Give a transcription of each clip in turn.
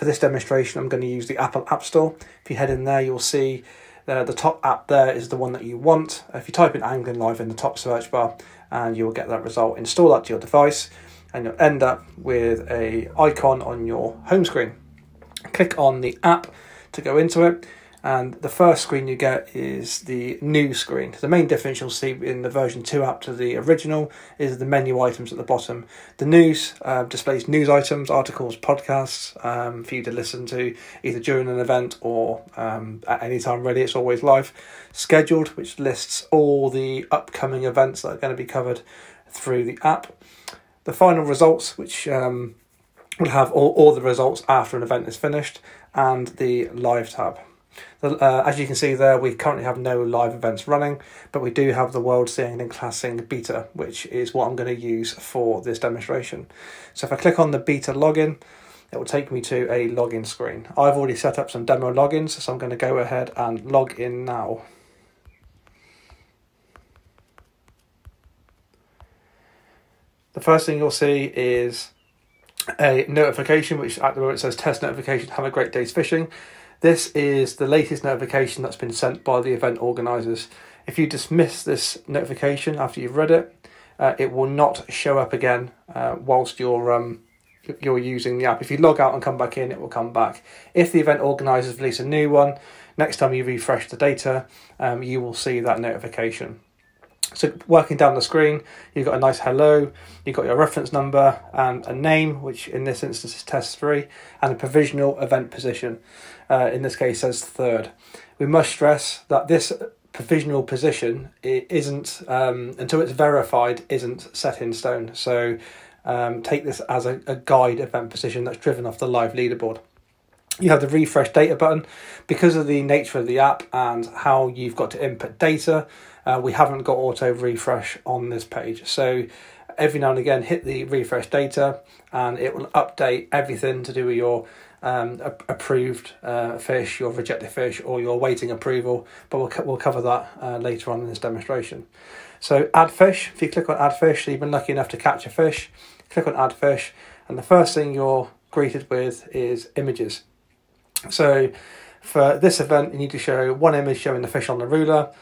For this demonstration, I'm going to use the Apple App Store. If you head in there, you'll see the top app there is the one that you want. If you type in Angling Live in the top search bar, and you will get that result, install that to your device, and you'll end up with a icon on your home screen. Click on the app to go into it, and the first screen you get is the new screen. The main difference you'll see in the version 2 app to the original is the menu items at the bottom. The news displays news items, articles, podcasts for you to listen to either during an event or at any time really. It's always live. Scheduled, which lists all the upcoming events that are going to be covered through the app. The final results, which will have all the results after an event is finished, and the live tab. As you can see there, we currently have no live events running, but we do have the World Sailing and Classing beta, which is what I'm going to use for this demonstration. So if I click on the beta login, it will take me to a login screen. I've already set up some demo logins, so I'm going to go ahead and log in now. The first thing you'll see is a notification, which at the moment says test notification, have a great day's fishing. This is the latest notification that's been sent by the event organisers. If you dismiss this notification after you've read it, it will not show up again whilst you're using the app. If you log out and come back in, it will come back. If the event organisers release a new one, next time you refresh the data, you will see that notification. So working down the screen, you've got a nice hello, you've got your reference number and a name, which in this instance is test 3, and a provisional event position. In this case says 3rd. We must stress that this provisional position isn't, until it's verified, isn't set in stone. So take this as a guide event position that's driven off the live leaderboard. You have the refresh data button. Because of the nature of the app and how you've got to input data, we haven't got auto refresh on this page. So every now and again, hit the refresh data and it will update everything to do with your approved fish, your rejected fish, or your waiting approval. But we'll cover that later on in this demonstration. So add fish. If you click on add fish, so you've been lucky enough to catch a fish, click on add fish, and the first thing you're greeted with is images. So for this event, you need to show one image showing the fish on the ruler,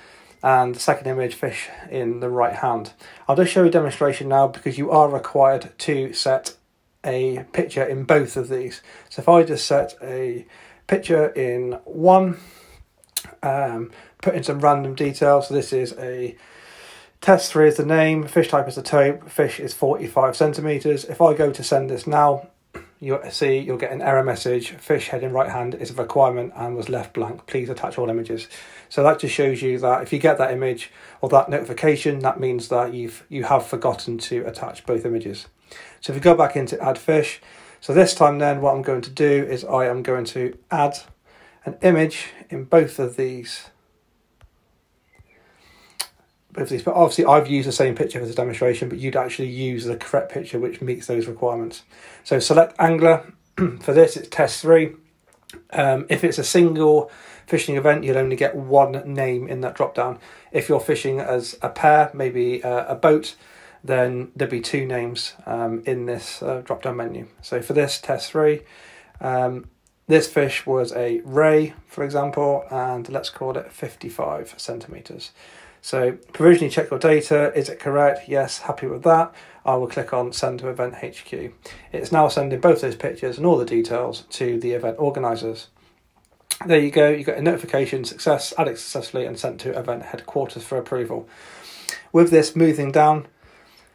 and the second image, fish in the right hand. I'll just show you a demonstration now because you are required to set a picture in both of these. So if I just set a picture in one, put in some random details. So this is a test 3 is the name, fish type is the taupe, fish is 45 centimeters. If I go to send this now, you'll get an error message, fish head in right hand is a requirement and was left blank, please attach all images. So that just shows you that if you get that image or that notification, that means that you have forgotten to attach both images. So if we go back into add fish, so this time then what I'm going to do is I am going to add an image in both of these. But obviously I've used the same picture for this demonstration, but you'd actually use the correct picture which meets those requirements. So select angler. For this it's test 3. If it's a single fishing event, you'll only get one name in that drop down. If you're fishing as a pair, maybe a boat, then there'll be 2 names in this drop down menu. So for this test 3, this fish was a ray, for example, and let's call it 55 centimeters. So provisionally check your data. Is it correct? Yes, happy with that. I will click on send to event HQ. It's now sending both those pictures and all the details to the event organisers. There you go. You got a notification, success, added successfully and sent to event headquarters for approval. With this moving down,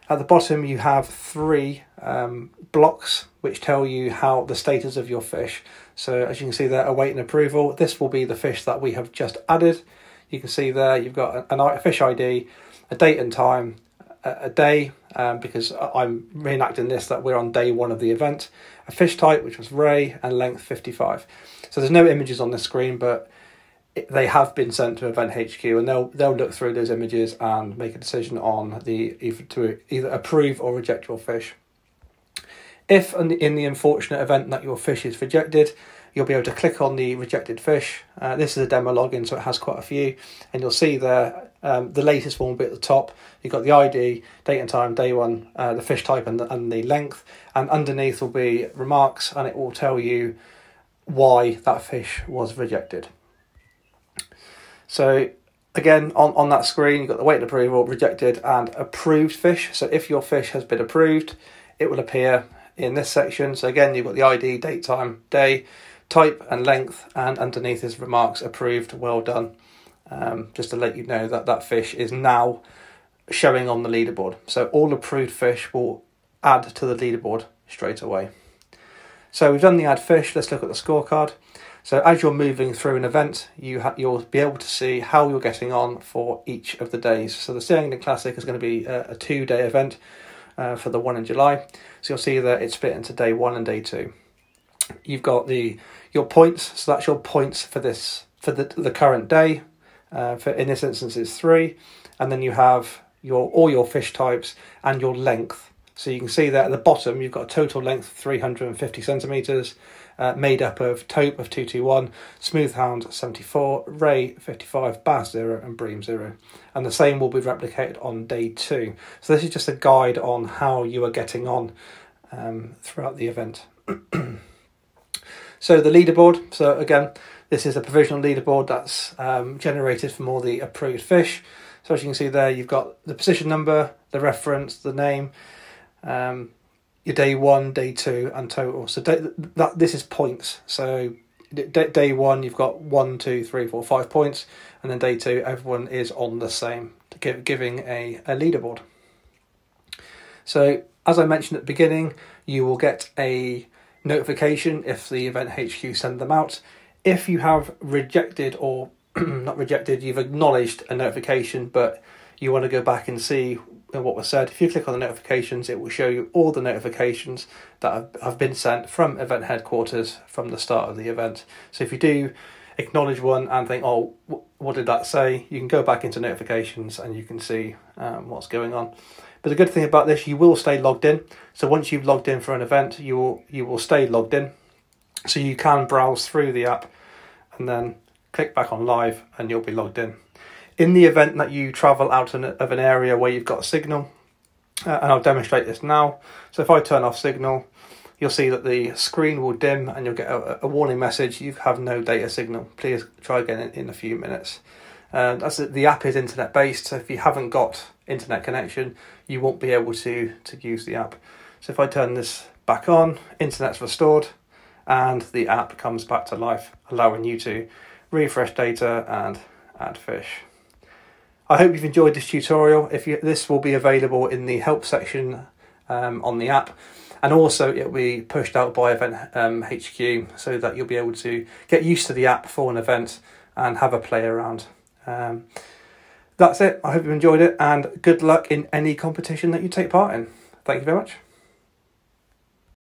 at the bottom you have 3 blocks which tell you how the status of your fish. So as you can see there, awaiting approval. This will be the fish that we have just added. You can see there you've got a fish ID, a date and time, a day, because I'm reenacting this that we're on day 1 of the event, a fish type which was ray, and length 55. So there's no images on the screen, but they have been sent to Event HQ, and they'll look through those images and make a decision on either approve or reject your fish. If in the unfortunate event that your fish is rejected, you'll be able to click on the rejected fish. This is a demo login, so it has quite a few, and you'll see there the latest one will be at the top. You've got the ID, date and time, day 1, the fish type and the length, and underneath will be remarks, and it will tell you why that fish was rejected. So again, on that screen, you've got the waiting approval, rejected and approved fish. So if your fish has been approved, it will appear in this section. So again, you've got the ID, date, time, day, type and length, and underneath is remarks, approved, well done. Just to let you know that that fish is now showing on the leaderboard. So all approved fish will add to the leaderboard straight away. So we've done the add fish. Let's look at the scorecard. So as you're moving through an event, you'll be able to see how you're getting on for each of the days. So the Sea Angling Classic is going to be a 2-day event for the one in July. So you'll see that it's split into day 1 and day 2. You've got your points. So that's your points for the current day. In this instance, it's 3, and then you have all your fish types and your length. So you can see that at the bottom, you've got a total length of 350 centimetres, made up of taupe of 221, smoothhound 74, ray 55, bass 0 and bream 0. And the same will be replicated on day 2. So this is just a guide on how you are getting on throughout the event. So the leaderboard, so again, this is a provisional leaderboard that's generated from all the approved fish. So as you can see there, you've got the position number, the reference, the name, your day 1, day 2 and total. So this is points. So day 1, you've got 1, 2, 3, 4, 5 points. And then day 2, everyone is on the same, giving a leaderboard. So as I mentioned at the beginning, you will get a notification if the event HQ send them out. If you have rejected or not rejected, you've acknowledged a notification, but you want to go back and see what was said, if you click on the notifications, it will show you all the notifications that have been sent from event headquarters from the start of the event. So if you do acknowledge one and think, oh, what did that say? You can go back into notifications and you can see what's going on. But the good thing about this, you will stay logged in. So once you've logged in for an event, you will stay logged in. So you can browse through the app and then click back on live and you'll be logged in. In the event that you travel out of an area where you've got a signal, and I'll demonstrate this now. So if I turn off signal, you'll see that the screen will dim and you'll get a warning message, you have no data signal. Please try again in a few minutes. The app is internet based, so if you haven't got internet connection, you won't be able to use the app. So if I turn this back on, internet's restored and the app comes back to life, allowing you to refresh data and add fish. I hope you've enjoyed this tutorial. This will be available in the help section on the app, and also it will be pushed out by Event HQ so that you'll be able to get used to the app for an event and have a play around. That's it. I hope you enjoyed it, and good luck in any competition that you take part in. Thank you very much.